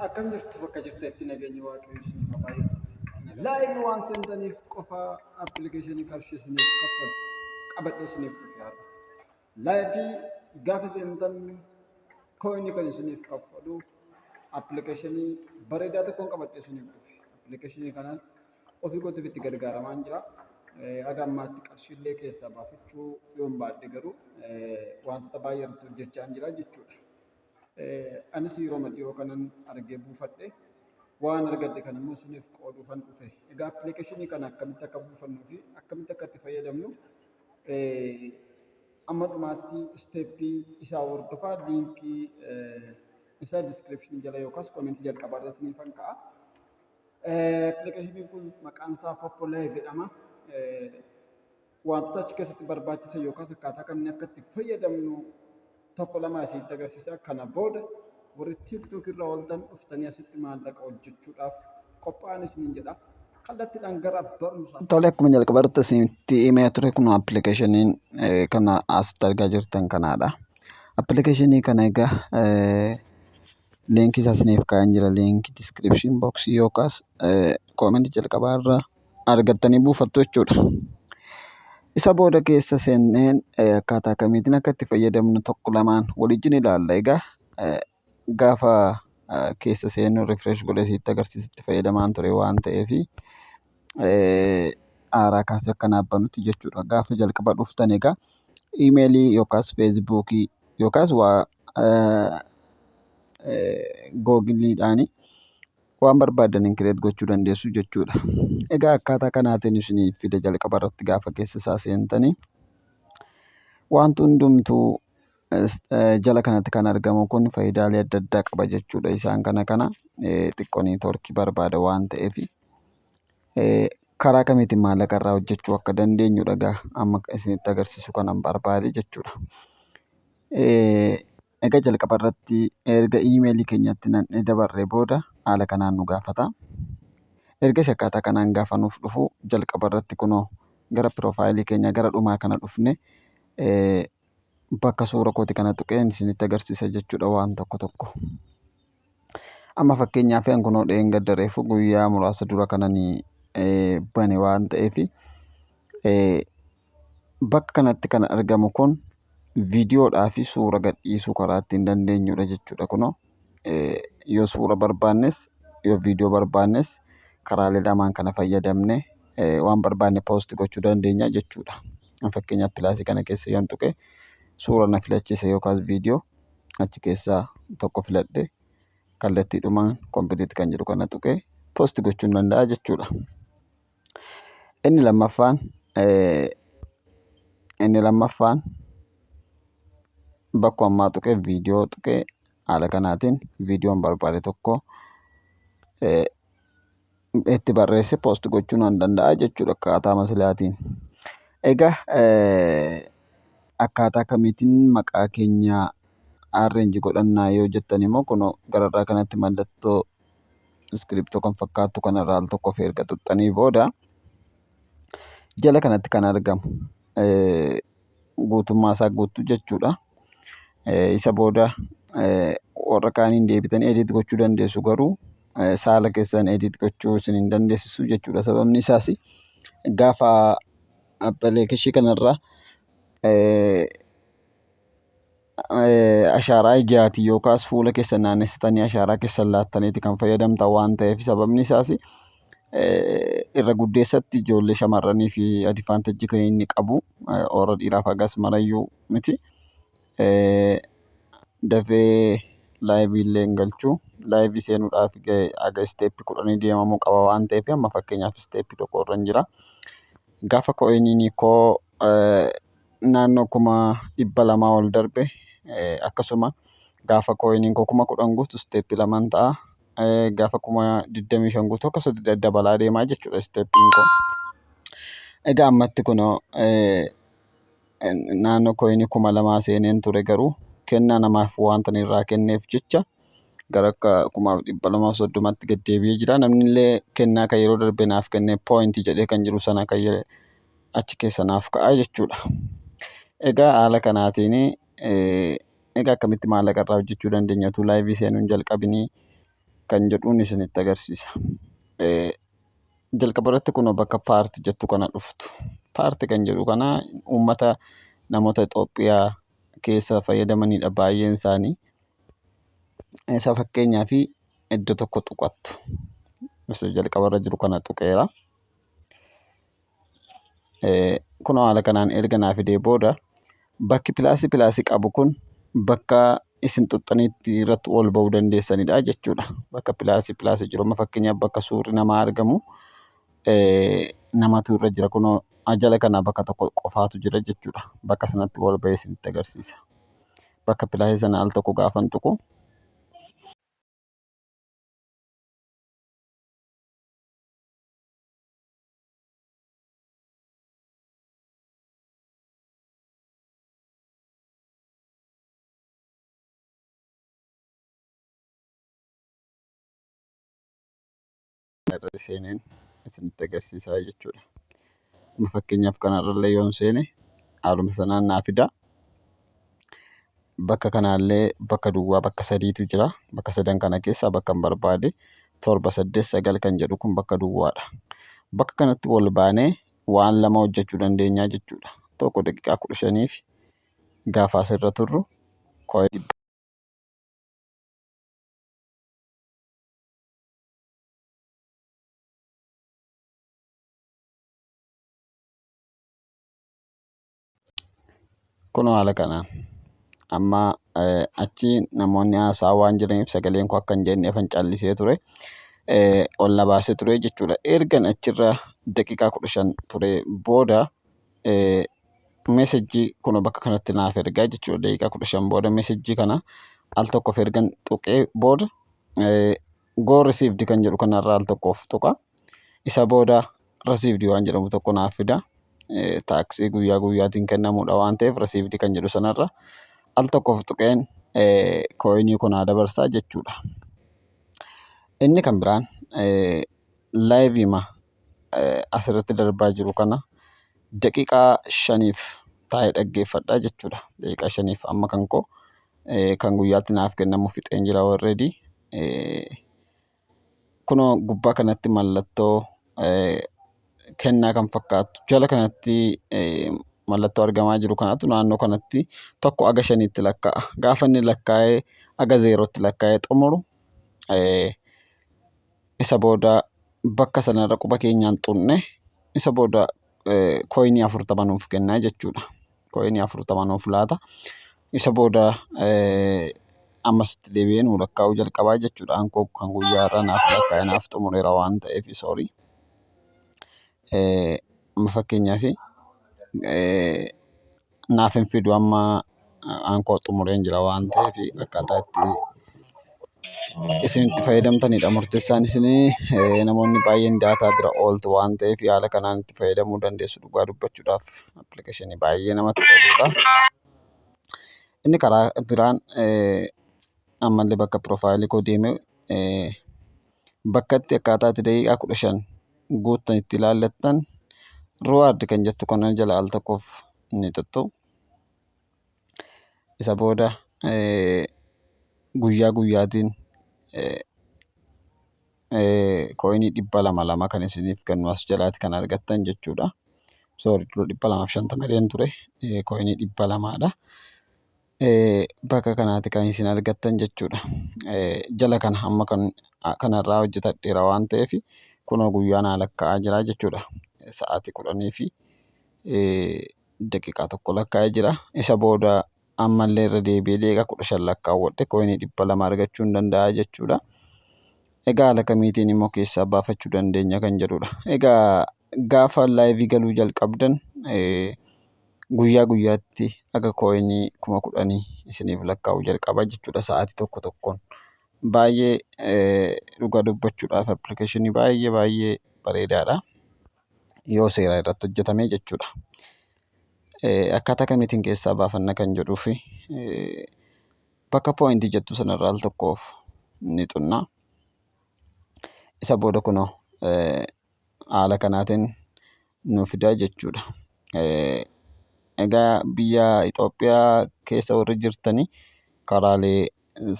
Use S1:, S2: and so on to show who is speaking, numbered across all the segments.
S1: Akkam jirtu bakka jirtetti nageenya waaqayyoo isiniif haa baay'atu. Laayivni waan seentaniif qofa appilikeeshinii qarshii isiniif kaffalu qabadhee isiniif dhufe haala. Laayivii gaafa seentan kooyinii kan isiniif kaffalu appilikeeshinii bareedaa tokkoon qabadhee isiniif dhufe. Appilikeeshinii kanaan ofii kootiif itti gargaaramaa jira. Haga ammaatti qarshiillee keessaa baafachuu yoon baadhe garuu wantoota baay'ee irratti hojjechaa jira jechuudha. Anis yeroo dhiyoo kanan argee buufadhe waan argadhe kan immoo isiniif qooduufan dhufe. Egaa appilikeeshinii kana akkamitti akka buufannuu fi akkamitti akka itti fayyadamnu amma dhumaatti isteeppii isaa hordofaa liinkii isaa diskiripshinii jala yookaas koomentii jalqabaa irra isiniifan ka'a. Appilikeeshiniin kun maqaan isaa Poppolaayif jedhama. Wantoota achi keessatti barbaachisan yookaas akkaataa kamiin akka itti fayyadamnu tokko lama asitti agarsiisa. Kana booda warri TikTok irra ooltan dhuftanii asitti maallaqa hojjechuudhaaf qophaa'an isiniin jedha. Kallattiidhaan gara barumsaa.
S2: Tole akkuma jalqabarratti isinitti himee ture kun appilikeeshiniin kana asitti argaa jirtan kanaadha. Appilikeeshinii kana egaa liinkii isaa isiniif kaa'an jira. Liinkii diskiripshin booksii yookaas koomentii jalqabaa irra argattanii buufattu jechuudha. Isa booda keessa seenneen akkaataa kamiitiin akka itti fayyadamnu tokko lamaan waliin ilaalla. Egaa gaafa keessa seennu rifresh godhee sitti agarsiisutti fayyadamaan ture waan ta'eef haaraa kaasee akka naabbanutti jechuudha. Gaafa jalqaba dhuftan egaa iimeelii yookaas feesbuukii yookaas googiliidhaanii waan barbaadan kireet gochuu dandeessu jechuudha. Egaa akkaataa kanaatiin isiniif fida jalqaba irratti gaafa keessa isaa seentanii wanti hundumtuu jala kanatti kan argamu kun faayidaalee adda addaa qaba jechuudha. Isaan kana xiqqoonii torkii barbaada waan ta'eef karaa kamiitiin maallaqa irraa hojjechuu akka dandeenyudha. Egaa amma isinitti agarsiisu kanan barbaade jechuudha. Egaa jalqaba irratti erga iimeelii keenyatti dabarree booda haala kanaan nu gaafata. Ergas akkaataa kanaan gaafa nuuf dhufu jalqaba irratti kunoo gara piroofaayilii keenya gara dhumaa kana dhufne bakka suura kooti kana tuqeen isinitti agarsiisa jechuudha waan tokko tokko. Amma fakkeenyaaf kunoo dheengadda reefu guyyaa muraasa dura kananii bane waan ta'eef bakka kanatti kan argamu kun viidiyoodhaa fi suura gadhiisuu karaa ittiin dandeenyudha jechuudha. Kunoo yoo suura barbaannes yoo viidiyoo barbaannes karaalee lamaan kana fayyadamne waan barbaanne poost gochuu dandeenya jechuudha. Fakkeenyaaf pilaasii kana keessa yoon tuqe suura na filachiise yookaas viidiyoo achi keessaa tokko filadhe kallattiidhumaan kompiliit kan jedhu kana tuqee poost gochuu ni danda'a jechuudha. Inni lammaffaan bakka ammaa tuqee viidiyoo tuqee haala kanaatiin viidiyoon barbaade tokko itti barreesse poost gochuu ni danda'a jechuudha akkaataa maslaatiin. Egaa akkaataa kamiitiin maqaa keenya arreenji godhannaa yoo jettan immoo kunoo gararraa kanatti mallattoo iskiriptoo kan fakkaattu kanarraa al tokko erga tuqxanii booda jala kanatti kan argamu guutummaa isaa guutuu jechuudha. Isa booda warra kaaniin deebitanii edit gochuu dandeessu garuu saala keessan edit gochuu isin hin dandeessisu jechuudha. Sababni isaas gaafa appilikeeshinii kanarraa ashaaraa ijaatii yookaas fuula keessan naannessitanii ashaaraa keessan laattaniiti kan fayyadamtan waan ta'eef sababni isaas irra guddeessatti ijoollee shamarranii fi adivaantajii kan inni qabu warra dhiiraaf hagas marayyuu miti. Dafee laayivii illee hin galchuu laayivii seenuudhaaf aga isteeppii 10 deemamuu qaba waan ta'eef amma fakkeenyaaf isteeppii tokko irra jira. Gaafa kooyiniin koo naannoo 200 ol darbe akkasuma gaafa kooyiniin koo 10,000 guutu isteeppii 2 ta'a. Gaafa 25,000 guutu akkasumas dabalaa deemaa jechuudha isteeppiin koo. Egaa ammatti kunoo naannoo kooyinii 2,000 seeneen ture garuu kennaa namaaf wanta irraa kenneef jecha gara akka 230tti gad deebi'ee jira. Namni illee kennaa kan yeroo darbe naaf kennee pooyintii jedhee kan jiru sana kan achi keessa naaf ka'a jechuudha. Egaa haala kanaatiin egaa akkamitti maallaqa irraa hojjechuu dandeenya utuu laayivii seenuu hin jalqabinii kan jedhuun isinitti agarsiisa. Jalqaba irratti kunoo bakka paartii jettu kana dhuftu. Paartii kan jedhu kana uummata namoota Itoophiyaa keessa fayyadamanidha baay'een isaanii. Isa fakkeenyaaf iddoo tokko tuqattu. Isa jalqaba irra jiru kana tuqeera. Kunoo haala kanaan erga naa fidee booda bakki pilaasii qabu kun bakka isin xuxxaniitti irratti ol ba'uu dandeessanidha jechuudha. Bakka pilaasii jiru amma fakkeenyaaf bakka suurri namaa argamu namatu irra jira. Kunoo jala kana bakka tokko qofaatu jira jechuudha. Bakka sanatti ol ba'ee isinitti agarsiisa. Bakka pilaasii sana al tokko gaafan tuqu. Irra seeneen isinitti agarsiisaa jechuudha. Amma fakkeenyaaf kanarrallee yoon seene haaluma sanaan naa fida. Bakka kanaallee bakka duwwaa bakka sadiitu jira. Bakka sadan kana keessaa bakka hin barbaade 7, 8, 9 kan jedhu kun bakka duwwaadha. Bakka kanatti ol baanee waan lama hojjechuu dandeenya jechuudha. Tokko daqiiqaa 15f gaafa asirra turru kooyinii kunoo haala kanaan amma achi namoonni haasa'aa waan jiraniif sagaleen koo akka hin jenneefan callisee ture. Ol na baasee ture jechuudha. Ergan achirra daqiiqaa 15 ture booda meesejjii kunoo bakka kanatti naaf ergaa jechuudha. Daqiiqaa 15 booda meesejjii kana al tokkoof ergan tuqee booda go received kan jedhu kanarraa al tokkoof tuqa. Isa booda received waan jedhamu tokko naaf fida. Taaksii guyyaa guyyaatiin kennamudha waan ta'eef received kan jedhu sanarra al tokkoof tuqeen kooyinii kun haa dabarsaa jechuudha. Inni kan biraan laayivima asirratti darbaa jiru kana daqiiqaa 5f taa'ee dhaggeeffadhaa jechuudha. Daqiiqaa 5f amma kan koo kan guyyaatti naaf kennamu fixeen jira already. Kunoo gubbaa kanatti mallattoo kennaa kan fakkaatu jala kanatti mallattoo argamaa jiru kanatu naannoo kanatti tokko aga 5tti lakkaa'a. Gaafa inni lakkaa'ee aga 0tti lakkaa'ee xumuru isa booda bakka sanarra quba keenyaan tuqne isa booda kooyinii 40 nuuf kennaa jechuudha. Kooyinii 40 nuuf laata. Isa booda ammasitti deebi'ee nu lakkaa'uu jalqabaa jechuudha. Ankoo kan guyyaa irraa naaf lakkaa'ee naaf xumureera waan ta'eef soorii. Amma fakkeenyaaf naaf hin fidu amma ankoo xumureen jira waan ta'eef akkaataa itti isin itti fayyadamtanidha. Murteessaan isinii namoonni baay'een daataa bira ooltu waan ta'eef haala kanaan itti fayyadamuu dandeessu. Dhugaa dubbachuudhaaf appilikeeshinii baay'ee namatti toludha. Inni karaa biraan ammallee bakka piroofaayilii koo deemee bakka itti akkaataa itti daqiiqaa 15 guuttan itti ilaallattan ruwaardi kan jettu kana jala al tokkoof ni tuttu. Isa booda guyyaa guyyaatiin kooyinii 200 kan isiniif kennu as jalaatti kan argattan jechuudha. Soorii dura 250 ture kooyinii 200dha. Bakka kanaatti kan isin argattan jechuudha. Jala kana amma kanarraa hojjetadheera waan ta'eef kunoo guyyaa naa lakkaa'aa jira jechuudha. Sa'aatii 10 fi daqiiqaa 1 lakkaa'ee jira. Isa booda ammallee irra deebi'ee daqiiqaa 15 lakkaawwadhe kooyinii 200 argachuu hin danda'a jechuudha. Egaa haala kamiitiin immoo keessaa baafachuu dandeenya kan jedhudha. Egaa gaafa laayivii galuu jalqabdan guyyaa guyyaatti aga kooyinii 10,000 isiniif lakkaa'uu jalqaba jechuudha. Sa'aatii tokko tokkoon baay'ee dhugaa dubbachuudhaaf appilikeeshinii baay'ee bareedaadha. Yoo seera irratti hojjetame jechuudha. Akkaataa kamiitiin keessaa baafanna kan jedhuu fi bakka pooyintii jettu sanarraa al tokkoof ni xunna. Isa booda kunoo haala kanaatiin nu fidaa jechuudha. Egaa biyya Itoophiyaa keessa warri jirtanii karaalee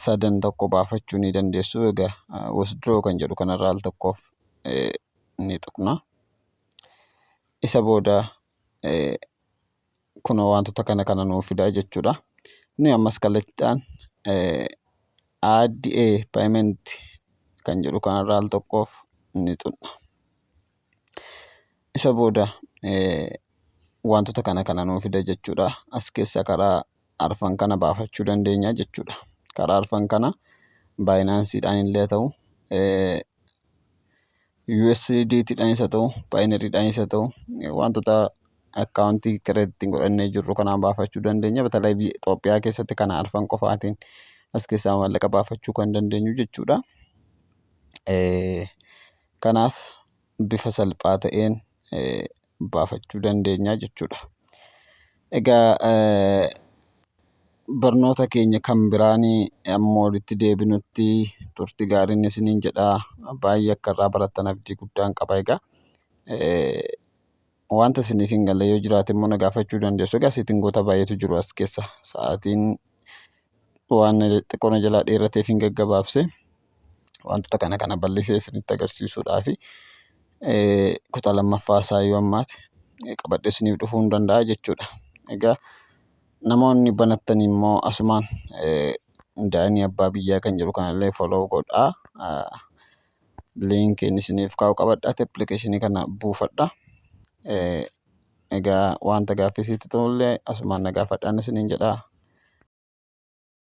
S2: sadan tokko baafachuu ni dandeessu. Egaa withdraw kan jedhu kanarraa al tokkoof ni tuqna. Isa booda kunoo wantoota kana nuu fidaa jechuudha. Nuyi ammas kallattiidhaan add a payment kan jedhu kanarraa al tokkoof ni tuqna. Isa booda wantoota kana nuu fida jechuudha. As keessa karaa arfan kana baafachuu dandeenya jechuudha. Karaa arfan kana baayinaansiidhaan illee ta'u, USDTdhaan isa ta'u, Binanceedhaan isa ta'u, wantoota akkaawuntii kireeditiin godhannee jirru kanaan baafachuu dandeenya. Batalee biyya Itoophiyaa keessatti kana arfan qofaatiin as keessaa maallaqa baafachuu kan dandeenyu jechuudha. Kanaaf bifa salphaa ta'een baafachuu dandeenya jechuudha. Egaa barnoota keenya kan biraanii ammoo walitti deebinutti turtii gaariin isiniin jedhaa. Baay'ee akka irraa barattan abdii guddaan qaba. Egaa wanta isiniif hin galle yoo jiraate immoo na gaafachuu dandeessu. Egaa seetingoota baay'eetu jiru as keessa. Sa'aatiin waan xiqqoo na jalaa dheerateef hin gaggabaabse. Wantoota kana bal'isee isinitti agarsiisuudhaafi kutaa lammaffaa isaa yoo ammaate qabadhee isiniif dhufuu hin danda'a jechuudha. Egaa namoonni banattan immoo asumaan Daanii Abbaa Biyyaa kan jedhu kanallee follow godhaa. Liinkiin isiniif kaa'u qabadhaati appilikeeshinii kana buufadha. Egaa wanta gaaffii sitti ta'ullee asumaan na gaafadhaan isiniin jedhaa.